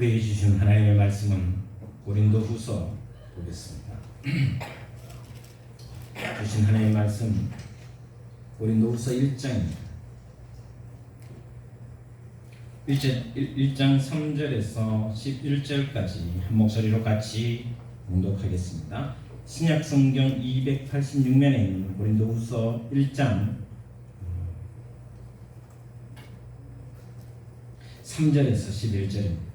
우리에게 주신 하나님의 말씀은 고린도후서 보겠습니다. 주신 하나님의 말씀 고린도후서 1장입니다. 1장 3절에서 11절까지 한 목소리로 같이 봉독하겠습니다. 신약 성경 286면에 있는 고린도후서 1장 3절에서 11절입니다.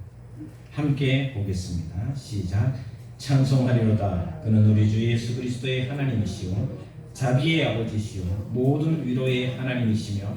함께 보겠습니다. 시작. 찬송하리로다. 그는 우리 주 예수 그리스도의 하나님이시오 자비의 아버지시오 모든 위로의 하나님이시며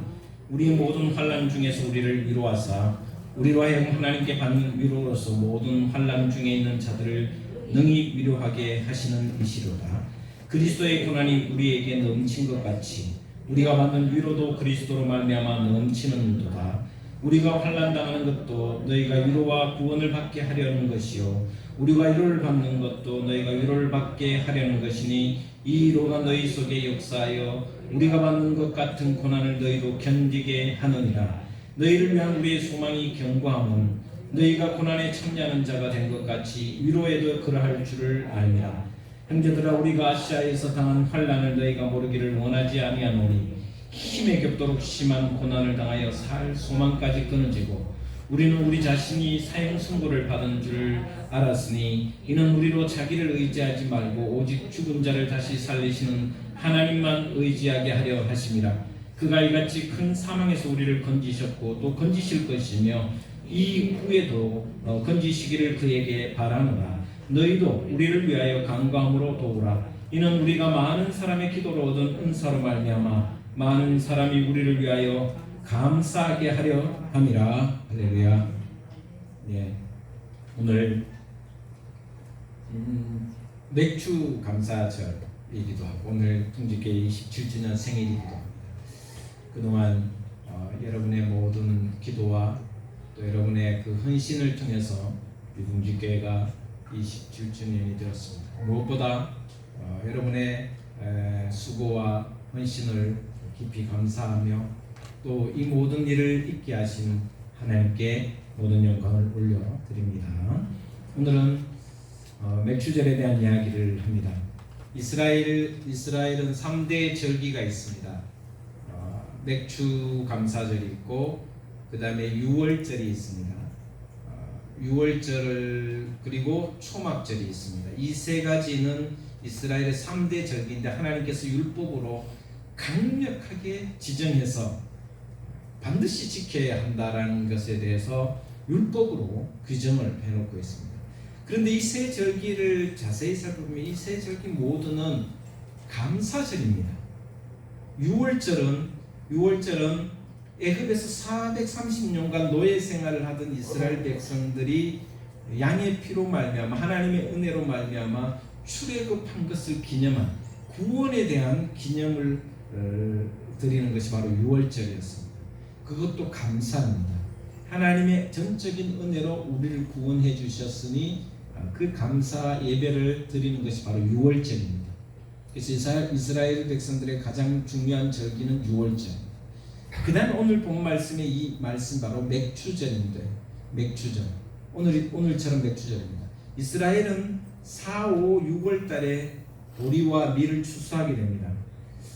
우리 모든 환난 중에서 우리를 위로하사 우리로 하여금 하나님께 받는 위로로서 모든 환난 중에 있는 자들을 능히 위로하게 하시는 이시로다. 그리스도의 고난이 우리에게 넘친 것 같이 우리가 받는 위로도 그리스도로 말미암아 넘치는도다. 우리가 환난 당하는 것도 너희가 위로와 구원을 받게 하려는 것이요 우리가 위로를 받는 것도 너희가 위로를 받게 하려는 것이니 이 위로가 너희 속에 역사하여 우리가 받는 것 같은 고난을 너희도 견디게 하느니라. 너희를 위한 우리의 소망이 견고함은 너희가 고난에 참여하는 자가 된 것 같이 위로에도 그러할 줄을 알미라. 형제들아, 우리가 아시아에서 당한 환난을 너희가 모르기를 원하지 아니하노니 힘에 겹도록 심한 고난을 당하여 살 소망까지 끊어지고 우리는 우리 자신이 사형 선고를 받은 줄 알았으니 이는 우리로 자기를 의지하지 말고 오직 죽은 자를 다시 살리시는 하나님만 의지하게 하려 하심이라. 그가 이같이 큰 사망에서 우리를 건지셨고 또 건지실 것이며 이 후에도 건지시기를 그에게 바라노라. 너희도 우리를 위하여 간구함으로 도우라. 이는 우리가 많은 사람의 기도로 얻은 은사로 말미암아 많은 사람이 우리를 위하여 감사하게 하려 함이라. 할렐루야. 예, 오늘 맥주 감사절이기도 하고 오늘 통직회 27주년 생일이기도 합니다. 그동안 여러분의 모든 기도와 또 여러분의 그 헌신을 통해서 우리 통직교회가 27주년이 되었습니다. 무엇보다 여러분의 수고와 헌신을 깊이 감사하며 또 이 모든 일을 있게 하시는 하나님께 모든 영광을 올려드립니다. 오늘은 맥주절에 대한 이야기를 합니다. 이스라엘은 3대 절기가 있습니다. 맥주 감사절이 있고 그 다음에 유월절이 있습니다. 유월절 그리고 초막절이 있습니다. 이 세 가지는 이스라엘의 3대 절기인데 하나님께서 율법으로 강력하게 지정해서 반드시 지켜야 한다라는 것에 대해서 율법으로 규정을 해놓고 있습니다. 그런데 이 세 절기를 자세히 살펴보면 이 세 절기 모두는 감사절입니다. 유월절은 애굽에서 430년간 노예 생활을 하던 이스라엘 백성들이 양의 피로 말미암아 하나님의 은혜로 말미암아 출애굽한 것을 기념한 구원에 대한 기념을 드리는 것이 바로 유월절이었습니다. 그것도 감사합니다. 하나님의 전적인 은혜로 우리를 구원해 주셨으니 그 감사 예배를 드리는 것이 바로 유월절입니다. 그래서 이스라엘 백성들의 가장 중요한 절기는 유월절. 그 다음 오늘 본 말씀의 이 말씀 바로 맥주절인데 맥주절. 오늘처럼 맥주절입니다. 이스라엘은 4, 5, 6월 달에 보리와 밀을 추수하게 됩니다.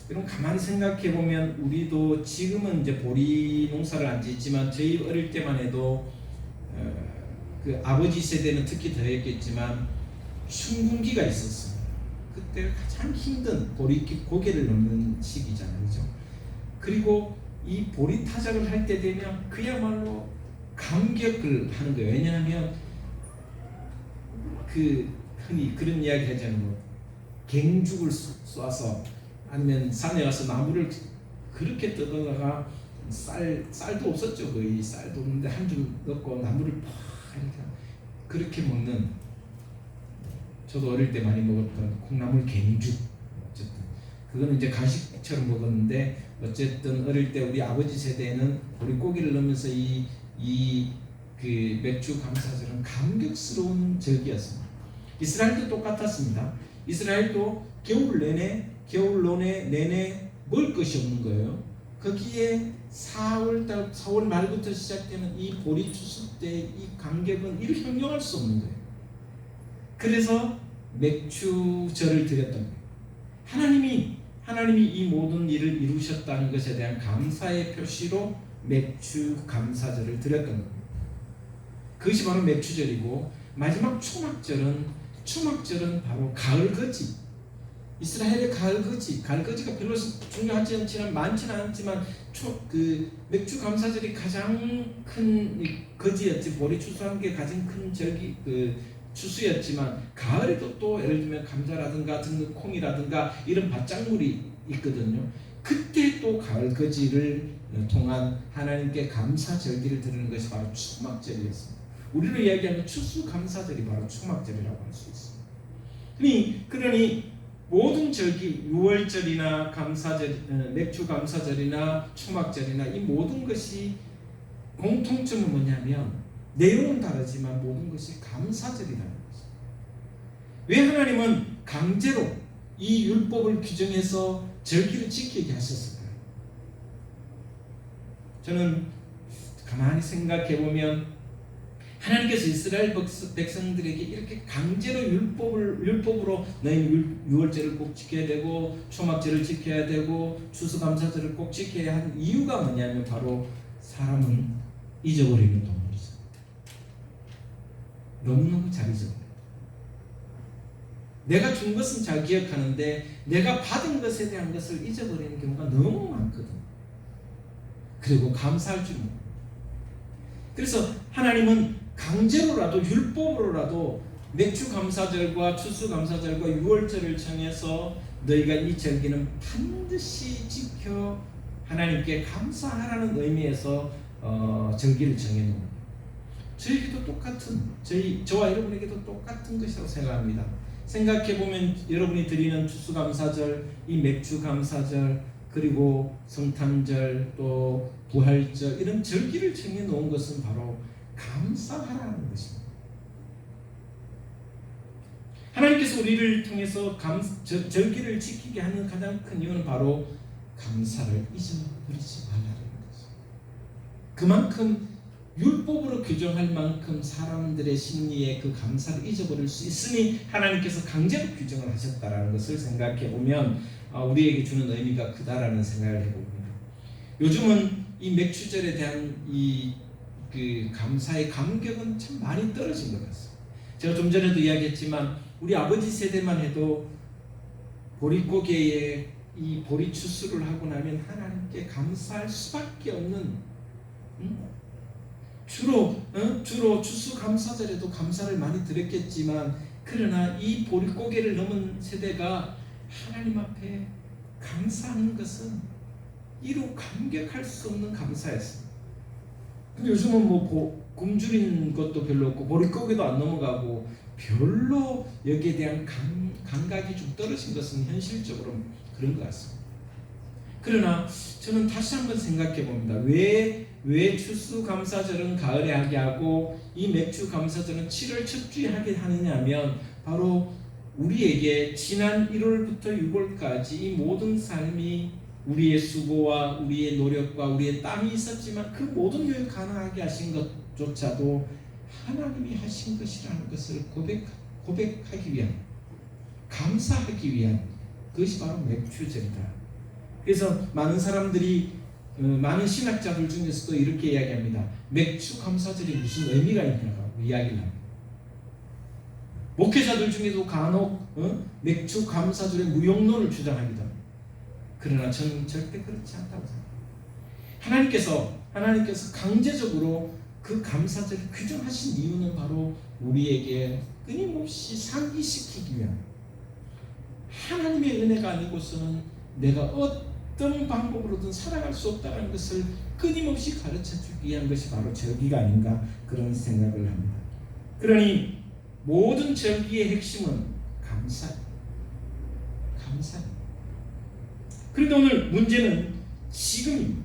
여러분 가만히 생각해 보면 우리도 지금은 이제 보리 농사를 안 짓지만 저희 어릴 때만 해도 그 아버지 세대는 특히 더 했겠지만 춘궁기가 있었어요. 그때 가장 힘든 보리 고개를 넘는 시기잖아요, 그죠? 그리고 이 보리 타작을 할 때 되면 그야말로 감격을 하는 거예요. 왜냐하면 그 흔히 그런 이야기 하잖아요. 뭐 갱죽을 쏴서 아니면 산에 가서 나무를 그렇게 뜯어다가 쌀도 없었죠. 거의 쌀도 없는데 한 줌 넣고 나무를 팍 이렇게 그렇게 먹는, 저도 어릴 때 많이 먹었던 콩나물 갱죽. 어쨌든 그거는 이제 간식처럼 먹었는데 어쨌든 어릴 때 우리 아버지 세대는 보리고기를 넣으면서 그 맥주 감사절은 감격스러운 절기였습니다. 이스라엘도 똑같았습니다. 이스라엘도 겨울 내내 먹을 것이 없는 거예요. 거기에 4월 말부터 시작되는 이 보리 추수 때 이 간격은 이를 형용할 수 없는 거예요. 그래서 맥주절을 드렸던 거예요. 하나님이 이 모든 일을 이루셨다는 것에 대한 감사의 표시로 맥주 감사절을 드렸던 겁니다. 그것이 바로 맥주절이고, 마지막 초막절은 바로 가을거지. 이스라엘의 가을거지가 별로 중요하지 않지만 많지는 않지만 맥주 감사절이 가장 큰 거지였지, 보리 추수한 게 가장 큰 절기 추수였지만, 가을에도 또 예를 들면 감자라든가 콩이라든가 이런 밭작물이 있거든요. 그때 또 가을거지를 통한 하나님께 감사절기를 드리는 것이 바로 초막절이었습니다. 우리로 이야기하면 추수감사절이 바로 초막절이라고 할 수 있습니다. 그러니 모든 절기, 유월절이나 맥주 감사절이나 초막절이나 이 모든 것이 공통점은 뭐냐면, 내용은 다르지만 모든 것이 감사절이라는 것입니다. 왜 하나님은 강제로 이 율법을 규정해서 절기를 지키게 하셨을까요? 저는 가만히 생각해 보면, 하나님께서 이스라엘 백성들에게 이렇게 강제로 율법으로 너희 유월절을 꼭 지켜야 되고 초막절을 지켜야 되고 추수감사절을 꼭 지켜야 하는 이유가 뭐냐면, 바로 사람은 잊어버리는 동물이죠. 너무너무 잘 잊어버려요. 내가 준 것은 잘 기억하는데 내가 받은 것에 대한 것을 잊어버리는 경우가 너무 많거든요. 그리고 감사할 줄 모릅니다. 그래서 하나님은 강제로라도 율법으로라도 맥주 감사절과 추수 감사절과 유월절을 정해서 너희가 이 절기는 반드시 지켜 하나님께 감사하라는 의미에서 절기를 정해놓은 거예요. 저에게도 똑같은, 저와 여러분에게도 똑같은 것이라고 생각합니다. 생각해보면 여러분이 드리는 추수 감사절, 이 맥주 감사절, 그리고 성탄절, 또 부활절, 이런 절기를 정해놓은 것은 바로 감사하라는 것입니다. 하나님께서 우리를 통해서 절기를 지키게 하는 가장 큰 이유는 바로 감사를 잊어버리지 말라는 것입니다. 그만큼 율법으로 규정할 만큼 사람들의 심리에 그 감사를 잊어버릴 수 있으니 하나님께서 강제로 규정을 하셨다라는 것을 생각해 보면 우리에게 주는 의미가 크다라는 생각을 해봅니다. 요즘은 이 맥주절에 대한 그 감사의 감격은 참 많이 떨어진 것 같습니다. 제가 좀 전에도 이야기했지만 우리 아버지 세대만 해도 보릿고개에 이 보리 추수를 하고 나면 하나님께 감사할 수밖에 없는, 주로 추수 감사절에도 감사를 많이 드렸겠지만, 그러나 이 보릿고개를 넘은 세대가 하나님 앞에 감사하는 것은 이루 감격할 수 없는 감사였습니다. 근데 요즘은 굶주린 것도 별로 없고 보릿고개도 안 넘어가고 별로 여기에 대한 감각이 좀 떨어진 것은 현실적으로 그런 것 같습니다. 그러나 저는 다시 한번 생각해 봅니다. 왜 추수감사절은 가을에 하게 하고 이 맥주 감사절은 7월 첫 주에 하게 하느냐면, 바로 우리에게 지난 1월부터 6월까지 이 모든 삶이 우리의 수고와 우리의 노력과 우리의 땀이 있었지만 그 모든 일을 가능하게 하신 것조차도 하나님이 하신 것이라는 것을 고백하기 위한, 감사하기 위한 그것이 바로 맥주절이다. 그래서 많은 사람들이, 많은 신학자들 중에서도 이렇게 이야기합니다. 맥주 감사절이 무슨 의미가 있냐고 이야기를 합니다. 목회자들 중에도 간혹 맥주 감사절의 무용론을 주장하기도 합니다. 그러나 저는 절대 그렇지 않다고 생각합니다. 하나님께서 강제적으로 그 감사절을 규정하신 이유는 바로 우리에게 끊임없이 상기시키기 위한, 하나님의 은혜가 아니고서는 내가 어떤 방법으로든 살아갈 수 없다는 것을 끊임없이 가르쳐주기 위한 것이 바로 절기가 아닌가, 그런 생각을 합니다. 그러니 모든 절기의 핵심은 감사입니다. 그런데 오늘 문제는 지금입니다.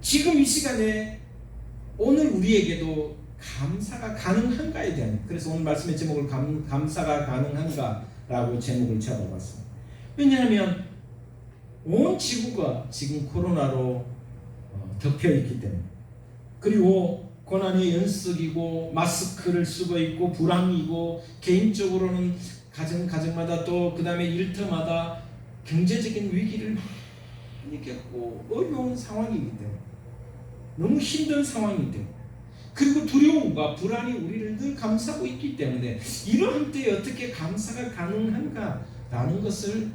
지금 이 시간에 오늘 우리에게도 감사가 가능한가에 대한, 그래서 오늘 말씀의 제목을 감사가 가능한가라고 제목을 잡아봤습니다. 왜냐하면 온 지구가 지금 코로나로 덮여 있기 때문에, 그리고 고난의 연속이고 마스크를 쓰고 있고 불황이고 개인적으로는 가정마다 또 그 다음에 일터마다 경제적인 위기를 많이 겪고 어려운 상황이기 때문에, 너무 힘든 상황이기 때문에, 그리고 두려움과 불안이 우리를 늘 감싸고 있기 때문에 이러한 때에 어떻게 감사가 가능한가라는 것을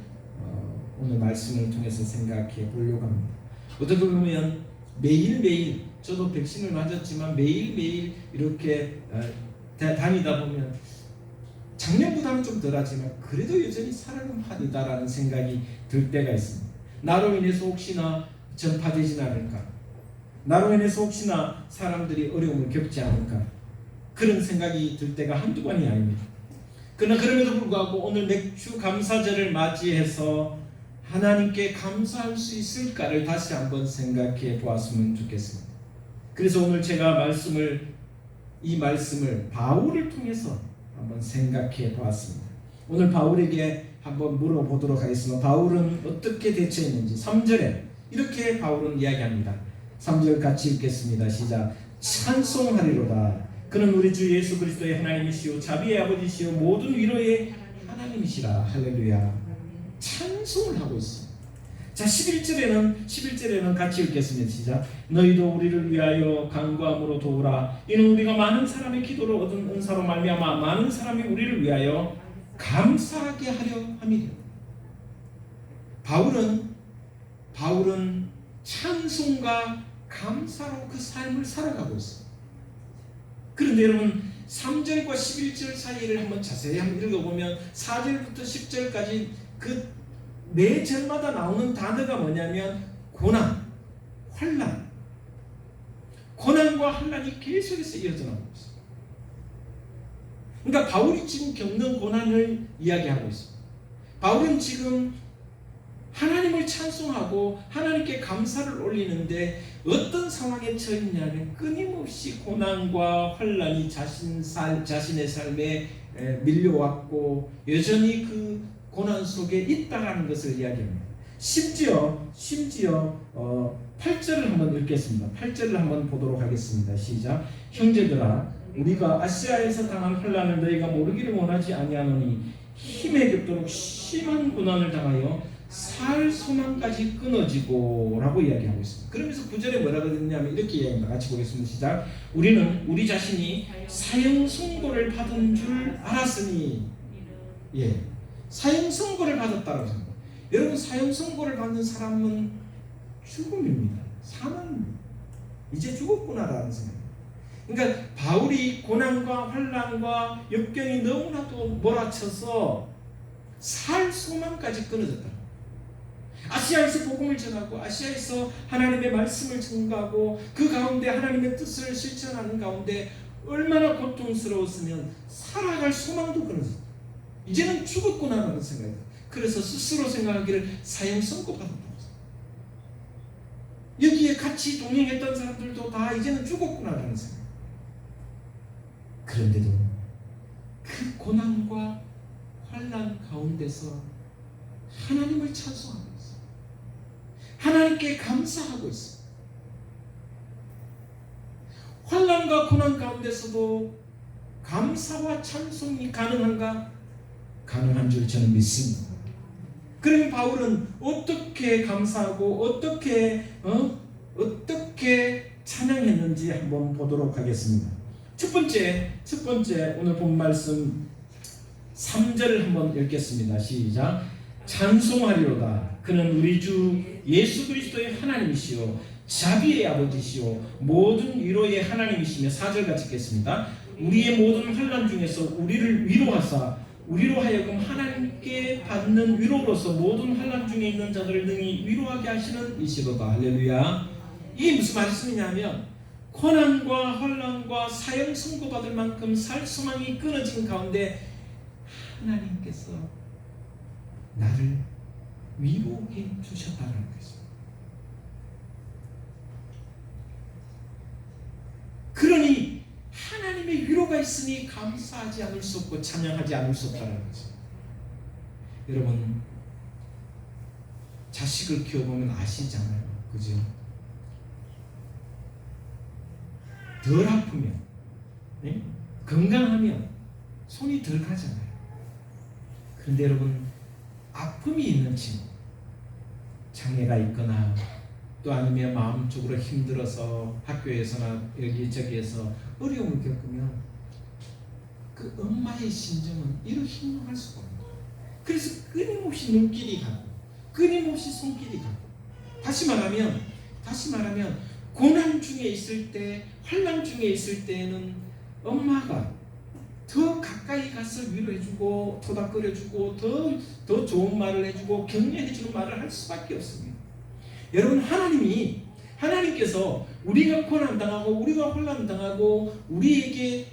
오늘 말씀을 통해서 생각해 보려고 합니다. 어떻게 보면 매일매일, 저도 백신을 맞았지만 매일매일 이렇게 다니다 보면 작년보다는 좀 덜하지만 그래도 여전히 살아가는 판이다라는 생각이 들 때가 있습니다. 나로 인해서 혹시나 전파되지 않을까, 나로 인해서 혹시나 사람들이 어려움을 겪지 않을까, 그런 생각이 들 때가 한두 번이 아닙니다. 그러나 그럼에도 불구하고 오늘 맥주 감사절을 맞이해서 하나님께 감사할 수 있을까를 다시 한번 생각해 보았으면 좋겠습니다. 그래서 오늘 제가 이 말씀을 바울을 통해서 한번 생각해 보았습니다. 오늘 바울에게 한번 물어보도록 하겠습니다. 바울은 어떻게 대처했는지 3절에 이렇게 바울은 이야기합니다. 3절 같이 읽겠습니다. 시작. 찬송하리로다. 그는 우리 주 예수 그리스도의 하나님이시오 자비의 아버지시오 모든 위로의 하나님이시라. 할렐루야. 찬송을 하고 있습니다. 자, 11절에는 같이 읽겠습니다. 시작. 너희도 우리를 위하여 간구함으로 도우라. 이는 우리가 많은 사람의 기도를 얻은 은사로 말미암아 많은 사람이 우리를 위하여 감사하게 하려 함이라. 바울은 찬송과 감사로 그 삶을 살아가고 있습니다. 그런데 여러분 3절과 11절 사이를 한번 자세히 한번 읽어보면 4절부터 10절까지 그 매 절마다 나오는 단어가 뭐냐면 고난, 환난, 고난과 환난이 계속해서 이어져 나오고 있습니다. 그러니까 바울이 지금 겪는 고난을 이야기하고 있습니다. 바울은 지금 하나님을 찬송하고 하나님께 감사를 올리는데 어떤 상황에 처했냐면 끊임없이 고난과 환난이 자신의 삶에 밀려왔고 여전히 그 고난 속에 있다라는 것을 이야기합니다. 심지어 8절을 한번 읽겠습니다. 8절을 한번 보도록 하겠습니다. 시작. 형제들아 우리가 아시아에서 당한 환난을 너희가 모르기를 원하지 아니하노니 힘에 겹도록 심한 고난을 당하여 살 소망까지 끊어지고 라고 이야기하고 있습니다. 그러면서 9절에 뭐라고 했냐면 이렇게 이야기합니다. 같이 보겠습니다. 시작. 우리는 우리 자신이 사형 선고를 받은 줄 알았으니, 사형 선고를 받았다고 합니다. 여러분 사형 선고를 받는 사람은 죽음입니다. 사망입니다. 이제 죽었구나라는 생각입니다. 그러니까 바울이 고난과 환난과 역경이 너무나도 몰아쳐서 살 소망까지 끊어졌다. 아시아에서 복음을 전하고 아시아에서 하나님의 말씀을 전가하고 그 가운데 하나님의 뜻을 실천하는 가운데 얼마나 고통스러웠으면 살아갈 소망도 끊어졌다. 이제는 죽었구나라는 생각이 들어요. 그래서 스스로 생각하기를 사형 선고받았다고. 여기에 같이 동행했던 사람들도 다 이제는 죽었구나라는 생각. 그런데도 그 고난과 환난 가운데서 하나님을 찬송하고 있어요. 하나님께 감사하고 있어요. 환난과 고난 가운데서도 감사와 찬송이 가능한가? 가능한 줄 저는 믿습니다. 그러면 바울은 어떻게 감사하고 어떻게 찬양했는지 한번 보도록 하겠습니다. 첫 번째 오늘 본 말씀 3절을 한번 읽겠습니다. 시작. 찬송하리로다. 그는 우리 주 예수 그리스도의 하나님이시오 자비의 아버지시오 모든 위로의 하나님이시며 4절 같이 읽겠습니다. 우리의 모든 환난 중에서 우리를 위로하사 우리로 하여금 하나님께 받는 위로로서 모든 환난 중에 있는 자들을 능히 위로하게 하시는 이시로다. 할렐루야. 이게 무슨 말씀이냐면 고난과 환난과 사형 선고받을 만큼 살 소망이 끊어진 가운데 하나님께서 나를 위로해 주셨다는 것입니다. 그러니 하나님의 위로가 있으니 감사하지 않을 수 없고 찬양하지 않을 수 없다는 것입니다. 여러분 자식을 키워보면 아시잖아요. 그죠? 덜 아프면, 네? 건강하면 손이 덜 가잖아요. 그런데 여러분, 아픔이 있는 친구, 장애가 있거나 또 아니면 마음적으로 힘들어서 학교에서나 여기저기에서 어려움을 겪으면 그 엄마의 심정은 이렇게 힘들할 수가 없는 거예요. 그래서 끊임없이 눈길이 가고 끊임없이 손길이 가고, 다시 말하면 고난 중에 있을 때, 환난 중에 있을 때에는 엄마가 더 가까이 가서 위로해주고 토닥거려주고 더 좋은 말을 해주고 격려해주는 말을 할 수밖에 없습니다. 여러분, 하나님께서 우리가 고난당하고 우리가 환난당하고 우리에게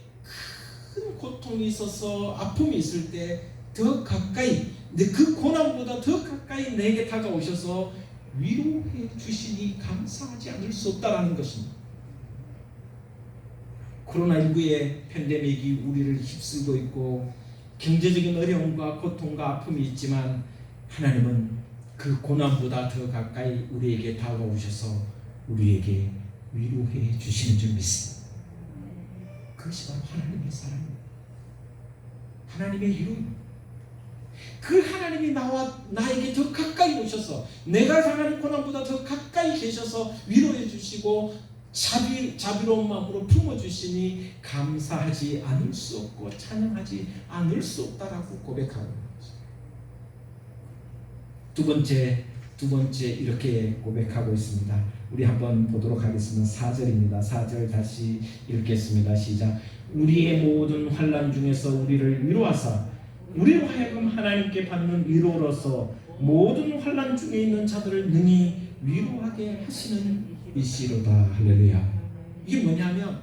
큰 고통이 있어서 아픔이 있을 때 더 가까이, 그 고난보다 더 가까이 내게 다가오셔서 위로해 주시니 감사하지 않을 수 없다라는 것입니다. 코로나19의 팬데믹이 우리를 휩쓸고 있고 경제적인 어려움과 고통과 아픔이 있지만 하나님은 그 고난보다 더 가까이 우리에게 다가오셔서 우리에게 위로해 주시는 줄 믿습니다. 그것이 바로 하나님의 사랑입니다. 하나님의 위로입니다. 그 하나님이 나에게 더 가까이 오셔서 내가 당하는 고난보다 더 가까이 계셔서 위로해 주시고 자비로운 마음으로 품어주시니 감사하지 않을 수 없고 찬양하지 않을 수 없다라고 고백하고 있는 거죠. 두 번째 이렇게 고백하고 있습니다. 우리 한번 보도록 하겠습니다. 4절입니다. 4절 다시 읽겠습니다. 시작. 우리의 모든 환난 중에서 우리를 위로하사 우리로 하여금 하나님께 받는 위로로서 모든 환난 중에 있는 자들을 능히 위로하게 하시는 이시로다. 할렐루야. 이게 뭐냐면,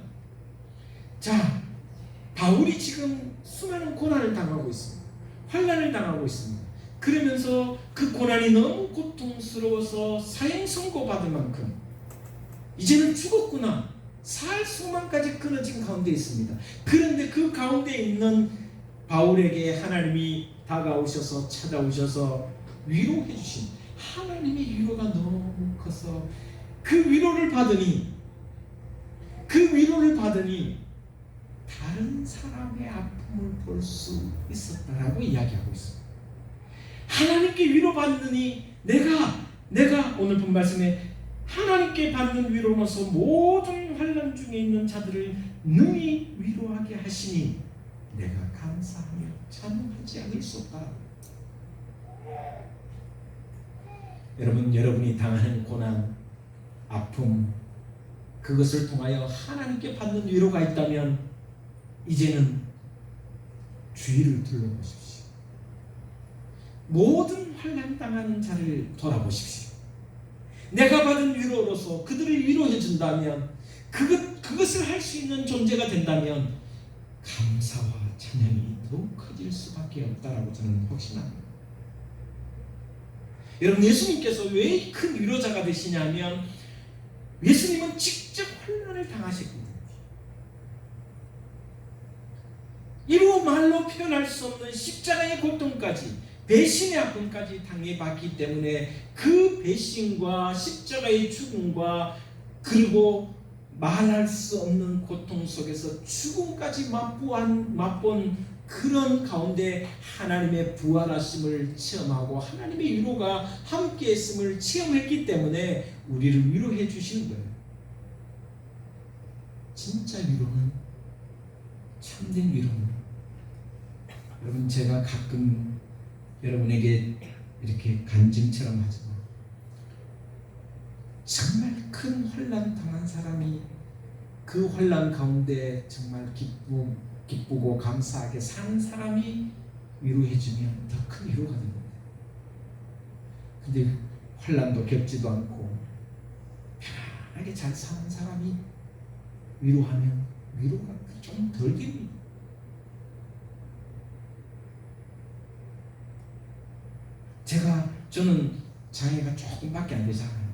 자, 바울이 지금 수많은 고난을 당하고 있습니다. 환난을 당하고 있습니다. 그러면서 그 고난이 너무 고통스러워서 사형 선고받을 만큼 이제는 죽었구나, 살 소망까지 끊어진 가운데 있습니다. 그런데 그 가운데 있는 바울에게 하나님이 다가오셔서 찾아오셔서 위로해 주신 하나님의 위로가 너무 커서 그 위로를 받으니 다른 사람의 아픔을 볼 수 있었다라고 이야기하고 있습니다. 하나님께 위로받느니 내가 오늘 본 말씀에 하나님께 받는 위로로서 모든 환난 중에 있는 자들을 능히 위로하게 하시니 내가 감사하며 찬양하지 않을 수 없다. 여러분이 당하는 고난, 아픔, 그것을 통하여 하나님께 받는 위로가 있다면 이제는 주위를 둘러보십시오. 모든 환난 당하는 자를 돌아보십시오. 내가 받은 위로로서 그들을 위로해 준다면, 그것을 할 수 있는 존재가 된다면 감사와 찬양이 더욱 커질 수밖에 없다라고 저는 확신합니다. 여러분, 예수님께서 왜 큰 위로자가 되시냐면 예수님은 직접 환난을 당하셨거든요. 이루 말로 표현할 수 없는 십자가의 고통까지, 배신의 아픔까지 당해봤기 때문에 그 배신과 십자가의 죽음과 그리고 말할 수 없는 고통 속에서 죽음까지 맛본 그런 가운데 하나님의 부활하심을 체험하고 하나님의 위로가 함께 했음을 체험했기 때문에 우리를 위로해 주시는 거예요. 진짜 위로는, 참된 위로는, 여러분, 제가 가끔 여러분에게 이렇게 간증처럼 하지만 정말 큰 환난 당한 사람이 그 환난 가운데 정말 기쁘고 감사하게 사는 사람이 위로해주면 더 큰 위로가 됩니다. 근데 환난도 겪지도 않고 편안하게 잘 사는 사람이 위로하면 위로가 좀 덜 됩니다. 저는 장애가 조금밖에 안 되잖아요.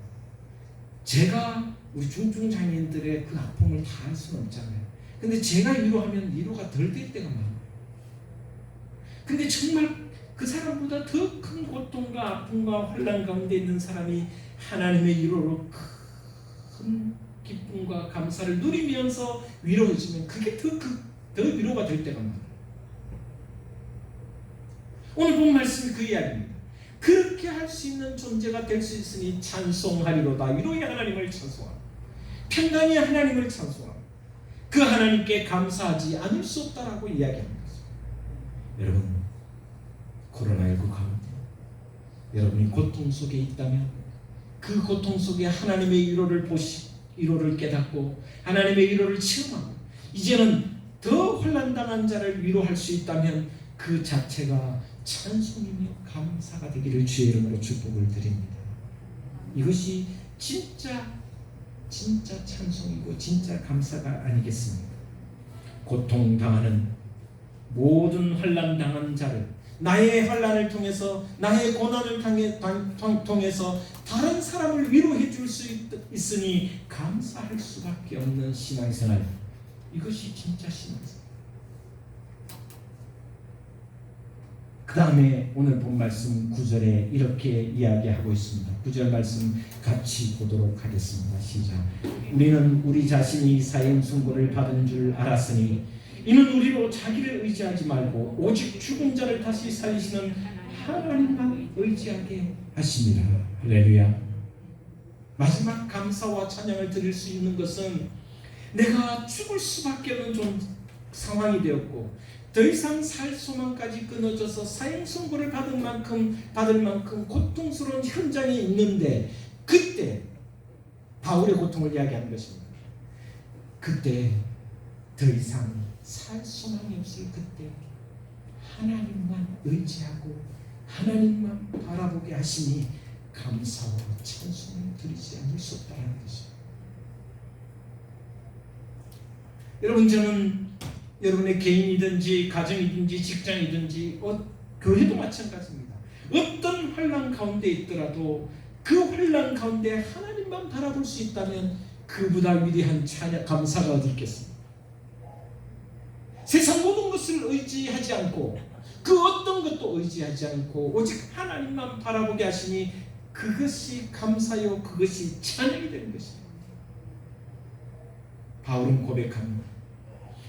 제가 우리 중증장애인들의 그 아픔을 다 알 수는 없잖아요. 근데 제가 위로하면 위로가 덜 될 때가 많아요. 근데 정말 그 사람보다 더 큰 고통과 아픔과 환난 가운데 있는 사람이 하나님의 위로로 큰 기쁨과 감사를 누리면서 위로해주면 그게 더 위로가 될 때가 많아요. 오늘 본 말씀이 그 이야기입니다. 그렇게 할 수 있는 존재가 될 수 있으니 찬송하리로다. 위로의 하나님을 찬송하라. 평강의 하나님을 찬송하라. 그 하나님께 감사하지 않을 수 없다라고 이야기합니다. 여러분, 코로나19 가운데 여러분이 고통 속에 있다면 그 고통 속에 하나님의 위로를 깨닫고 하나님의 위로를 체험하고 이제는 더 환난당한 자를 위로할 수 있다면 그 자체가 찬송이며 감사가 되기를 주의 이름으로 축복을 드립니다. 이것이 진짜 찬송이고 진짜 감사가 아니겠습니까? 고통당하는 모든 환난당한 자를 나의 환난을 통해서 나의 고난을 통해서 다른 사람을 위로해 줄 수 있으니 감사할 수밖에 없는 신앙생활, 이것이 진짜 신앙생활. 그 다음에 오늘 본 말씀 9절에 이렇게 이야기하고 있습니다. 9절 말씀 같이 보도록 하겠습니다. 시작. 우리는 우리 자신이 사형 선고를 받은 줄 알았으니 이는 우리로 자기를 의지하지 말고 오직 죽은 자를 다시 살리시는 하나님만 의지하게 하십니다. 할렐루야. 마지막 감사와 찬양을 드릴 수 있는 것은 내가 죽을 수밖에 없는 상황이 되었고 더 이상 살 소망까지 끊어져서 사형 선고를 받을 만큼 고통스러운 현장에 있는데, 그때 바울의 고통을 이야기하는 것입니다. 그때 더 이상 살 소망이 없을 그때 하나님만 의지하고 하나님만 바라보게 하시니 감사와 찬송을 드리지 않을 수 없다는 것입니다. 여러분, 저는 여러분의 개인이든지 가정이든지 직장이든지 교회도 마찬가지입니다. 어떤 환난 가운데 있더라도 그 환난 가운데 하나님만 바라볼 수 있다면 그보다 위대한 찬양 감사가 어디 있겠습니까? 세상 모든 것을 의지하지 않고 그 어떤 것도 의지하지 않고 오직 하나님만 바라보게 하시니 그것이 감사요, 그것이 찬양이 되는 것입니다. 바울은 고백합니다.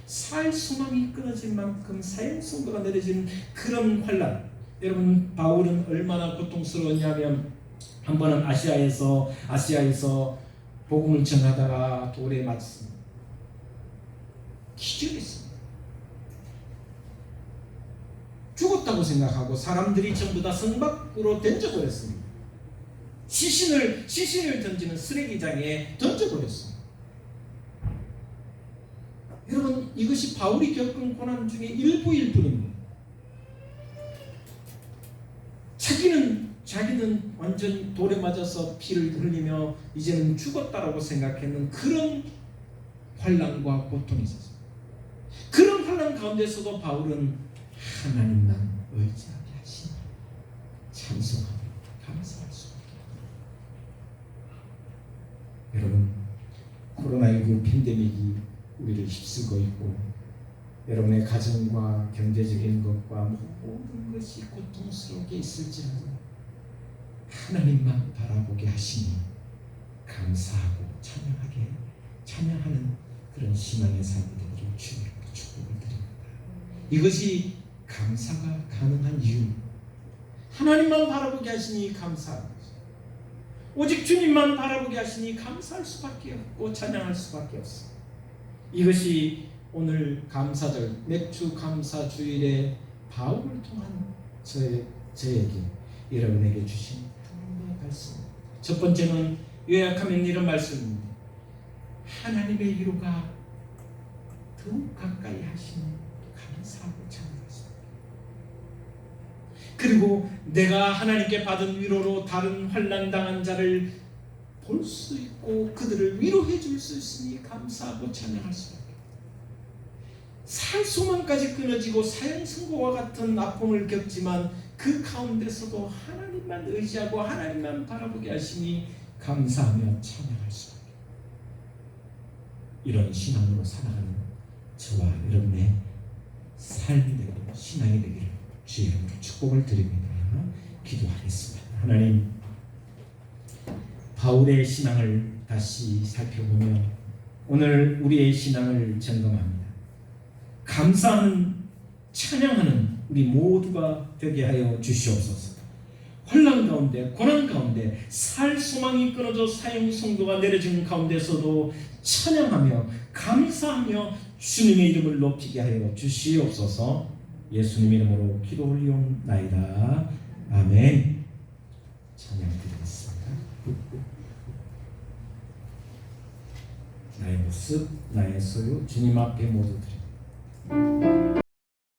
살 소망이 끊어질 만큼 사형 선고가 내려진 그런 환난. 여러분, 바울은 얼마나 고통스러웠냐면 한 번은 아시아에서 복음을 전하다가 돌에 맞습니다. 기절했습니다. 죽었다고 생각하고 사람들이 전부 다 성 밖으로 던져버렸습니다. 시신을 던지는 쓰레기장에 던져버렸습니다. 여러분, 이것이 바울이 겪은 고난 중에 일부일 뿐입니다. 자기는 완전 돌에 맞아서 피를 흘리며 이제는 죽었다라고 생각했는 그런 환난과 고통이 있었습니다. 그런 환난 가운데서도 바울은 하나님만 의지하게 하시니 찬송하며 감사할 수밖에 없습니다. 여러분, 코로나19 팬데믹이 우리를 휩쓸고 있고 여러분의 가정과 경제적인 것과 모든 것이 고통스럽게 있을지라도 하나님만 바라보게 하시니 감사하고 찬양하는 그런 신앙의 삶이 되기를 주님께 축복을 드립니다. 이것이 감사가 가능한 이유, 하나님만 바라보게 하시니 감사하는 것입니다. 오직 주님만 바라보게 하시니 감사할 수밖에 없고 찬양할 수밖에 없습니다. 이것이 오늘 감사절, 맥주 감사 주일에 바울을 통한 저에게 여러분에게 주신 하나님의 말씀입니다. 첫 번째는 요약하면 이런 말씀입니다. 하나님의 위로가 더욱 가까이 하시는 감사하고 찬양하십니다. 그리고 내가 하나님께 받은 위로로 다른 환난 당한 자를 볼 수 있고 그들을 위로해 줄 수 있으니 감사하고 찬양할 수밖에 없습니다. 살 소망까지 끊어지고 사형 선고와 같은 아픔을 겪지만 그 가운데서도 하나님만 의지하고 하나님만 바라보게 하시니 감사하며 찬양할 수밖에 없습니다. 이런 신앙으로 살아가는 저와 여러분의 삶이 되고 신앙이 되기를 주의 이름으로 축복을 드립니다. 기도하겠습니다. 하나님, 바울의 신앙을 다시 살펴보며 오늘 우리의 신앙을 점검합니다. 감사하는, 찬양하는 우리 모두가 되게 하여 주시옵소서. 혼란 가운데, 고난 가운데, 살 소망이 끊어져 사형 선고가 내려지는 가운데서도 찬양하며 감사하며 주님의 이름을 높이게 하여 주시옵소서. 예수님 이름으로 기도 올리옵나이다. 아멘. 찬양 드리겠습니다. 나의 모습, 나의 소유, 주님 앞에 모두 드립니다.